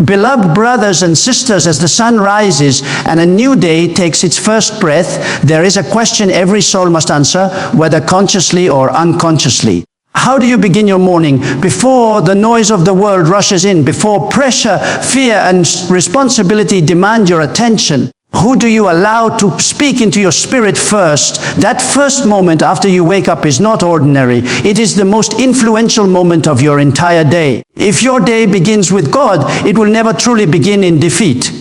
Beloved brothers and sisters, as the sun rises and a new day takes its first breath, there is a question every soul must answer, whether consciously or unconsciously. How do you begin your morning? Before the noise of the world rushes in, before pressure, fear, and responsibility demand your attention, who do you allow to speak into your spirit first? That first moment after you wake up is not ordinary. It is the most influential moment of your entire day. If your day begins with God, it will never truly begin in defeat.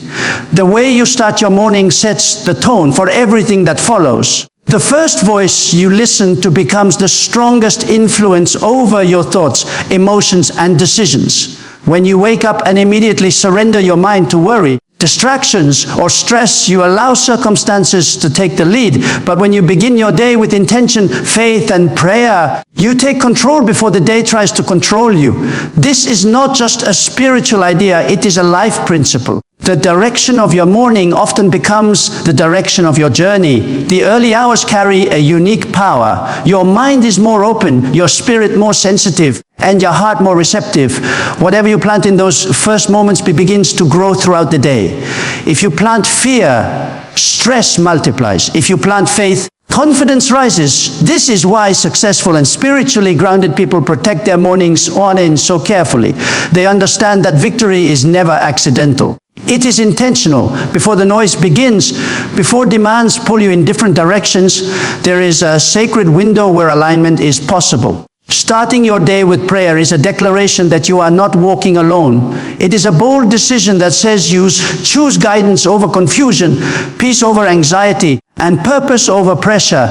The way you start your morning sets the tone for everything that follows. The first voice you listen to becomes the strongest influence over your thoughts, emotions, and decisions. When you wake up and immediately surrender your mind to worry, distractions, or stress, you allow circumstances to take the lead. But when you begin your day with intention, faith, and prayer, you take control before the day tries to control you. This is not just a spiritual idea, it is a life principle. The direction of your morning often becomes the direction of your journey. The early hours carry a unique power. Your mind is more open, your spirit more sensitive, and your heart more receptive. Whatever you plant in those first moments begins to grow throughout the day. If you plant fear, stress multiplies. If you plant faith, confidence rises. This is why successful and spiritually grounded people protect their mornings on end so carefully. They understand that victory is never accidental. It is intentional. Before the noise begins, before demands pull you in different directions, there is a sacred window where alignment is possible. Starting your day with prayer is a declaration that you are not walking alone. It is a bold decision that says you choose guidance over confusion, peace over anxiety, and purpose over pressure.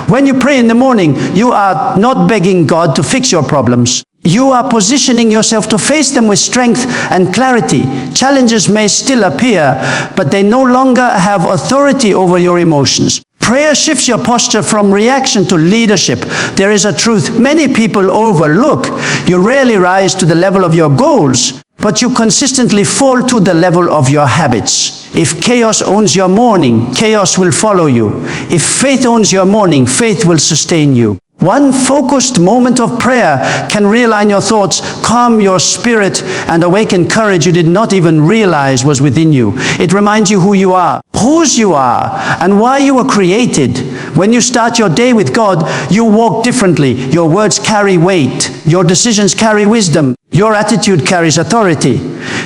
When you pray in the morning, you are not begging God to fix your problems. You are positioning yourself to face them with strength and clarity. Challenges may still appear, but they no longer have authority over your emotions. Prayer shifts your posture from reaction to leadership. There is a truth many people overlook. You rarely rise to the level of your goals, but you consistently fall to the level of your habits. If chaos owns your morning, chaos will follow you. If faith owns your morning, faith will sustain you. One focused moment of prayer can realign your thoughts, calm your spirit, and awaken courage you did not even realize was within you. It reminds you who you are, whose you are, and why you were created. When you start your day with God, you walk differently. Your words carry weight. Your decisions carry wisdom. Your attitude carries authority.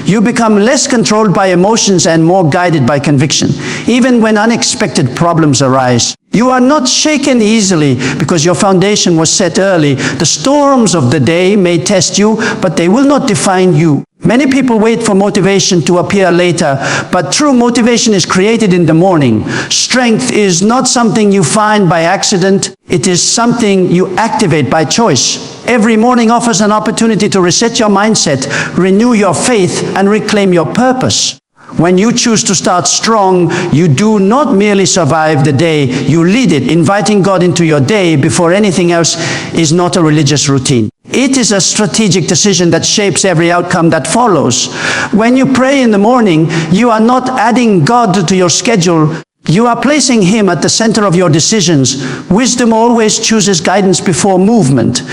You become less controlled by emotions and more guided by conviction. Even when unexpected problems arise, you are not shaken easily because your foundation was set early. The storms of the day may test you, but they will not define you. Many people wait for motivation to appear later, but true motivation is created in the morning. Strength is not something you find by accident. It is something you activate by choice. Every morning offers an opportunity to reset your mindset, renew your faith, and reclaim your purpose. When you choose to start strong, you do not merely survive the day, you lead it. Inviting God into your day before anything else is not a religious routine. It is a strategic decision that shapes every outcome that follows. When you pray in the morning, you are not adding God to your schedule. You are placing Him at the center of your decisions. Wisdom always chooses guidance before movement.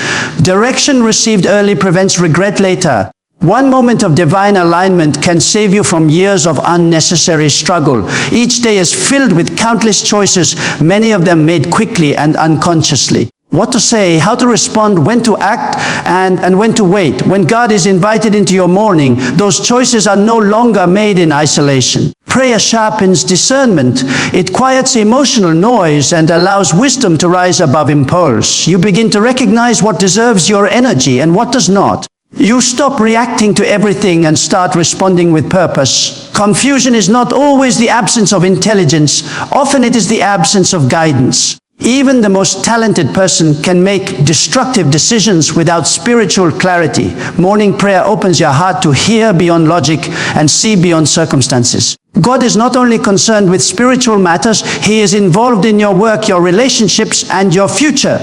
Direction received early prevents regret later. One moment of divine alignment can save you from years of unnecessary struggle. Each day is filled with countless choices, many of them made quickly and unconsciously. What to say, how to respond, when to act, and when to wait. When God is invited into your morning, those choices are no longer made in isolation. Prayer sharpens discernment. It quiets emotional noise and allows wisdom to rise above impulse. You begin to recognize what deserves your energy and what does not. You stop reacting to everything and start responding with purpose. Confusion is not always the absence of intelligence. Often it is the absence of guidance. Even the most talented person can make destructive decisions without spiritual clarity. Morning prayer opens your heart to hear beyond logic and see beyond circumstances. God is not only concerned with spiritual matters, He is involved in your work, your relationships, and your future.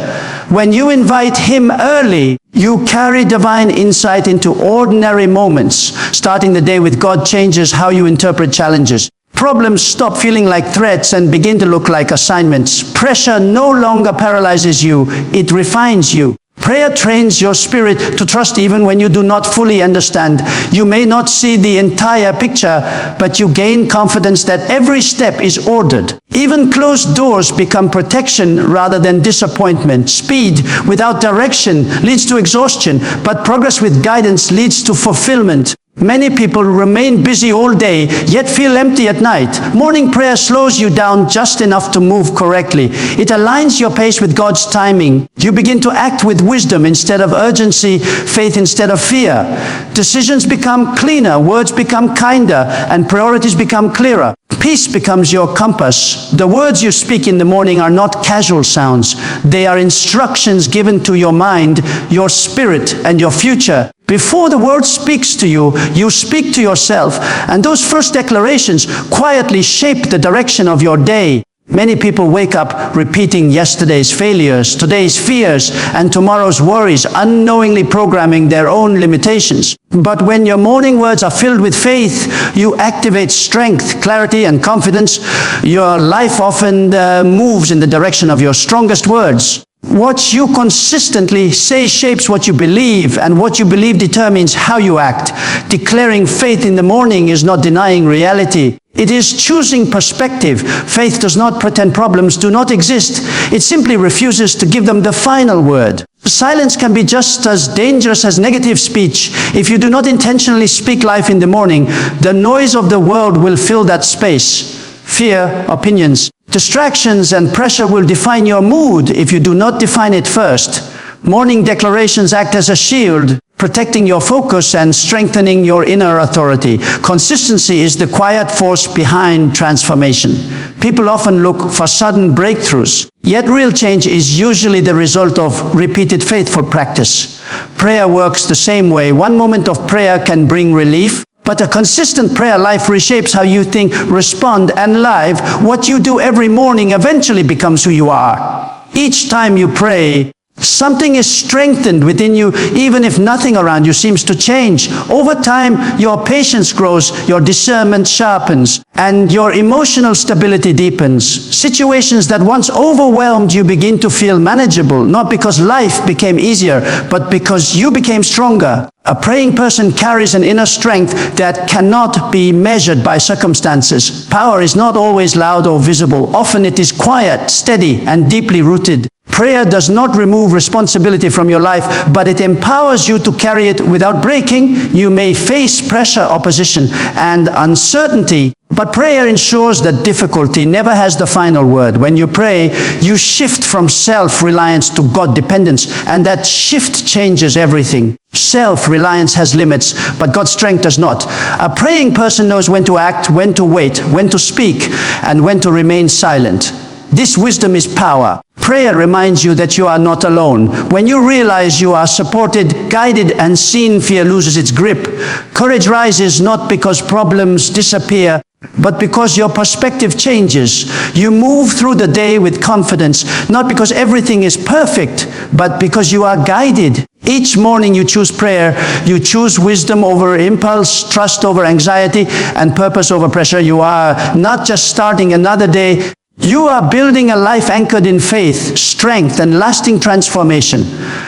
When you invite Him early, you carry divine insight into ordinary moments. Starting the day with God changes how you interpret challenges. Problems stop feeling like threats and begin to look like assignments. Pressure no longer paralyzes you, it refines you. Prayer Prayer trains your spirit to trust even when you do not fully understand. You may not see the entire picture, but you gain confidence that every step is ordered. Even closed doors become protection rather than disappointment. Speed without direction leads to exhaustion, but progress with guidance leads to fulfillment. Many people remain busy all day, yet feel empty at night. Morning prayer slows you down just enough to move correctly. It aligns your pace with God's timing. You begin to act with wisdom instead of urgency, faith instead of fear. Decisions become cleaner, words become kinder, and priorities become clearer. Peace becomes your compass. The words you speak in the morning are not casual sounds. They are instructions given to your mind, your spirit, and your future. Before the word speaks to you, you speak to yourself, and those first declarations quietly shape the direction of your day. Many people wake up repeating yesterday's failures, today's fears, and tomorrow's worries, unknowingly programming their own limitations. But when your morning words are filled with faith, you activate strength, clarity, and confidence. Your life often moves in the direction of your strongest words. What you consistently say shapes what you believe, and what you believe determines how you act. Declaring faith in the morning is not denying reality. It is choosing perspective. Faith does not pretend problems do not exist. It simply refuses to give them the final word. Silence can be just as dangerous as negative speech. If you do not intentionally speak life in the morning, the noise of the world will fill that space. Fear, opinions, distractions, and pressure will define your mood if you do not define it first. Morning declarations act as a shield, protecting your focus and strengthening your inner authority. Consistency is the quiet force behind transformation. People often look for sudden breakthroughs, yet real change is usually the result of repeated faithful practice. Prayer works the same way. One moment of prayer can bring relief, but a consistent prayer life reshapes how you think, respond, and live. What you do every morning eventually becomes who you are. Each time you pray, something is strengthened within you, even if nothing around you seems to change. Over time, your patience grows, your discernment sharpens, and your emotional stability deepens. Situations that once overwhelmed you begin to feel manageable, not because life became easier, but because you became stronger. A praying person carries an inner strength that cannot be measured by circumstances. Power is not always loud or visible. Often it is quiet, steady, and deeply rooted. Prayer does not remove responsibility from your life, but it empowers you to carry it without breaking. You may face pressure, opposition, and uncertainty, but prayer ensures that difficulty never has the final word. When you pray, you shift from self-reliance to God-dependence, and that shift changes everything. Self-reliance has limits, but God's strength does not. A praying person knows when to act, when to wait, when to speak, and when to remain silent. This wisdom is power. Prayer reminds you that you are not alone. When you realize you are supported, guided, and seen, fear loses its grip. Courage rises not because problems disappear, but because your perspective changes. You move through the day with confidence, not because everything is perfect, but because you are guided. Each morning you choose prayer. You choose wisdom over impulse, trust over anxiety, and purpose over pressure. You are not just starting another day. You are building a life anchored in faith, strength, and lasting transformation.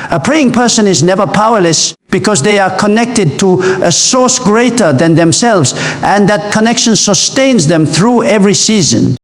A praying person is never powerless because they are connected to a source greater than themselves, and that connection sustains them through every season.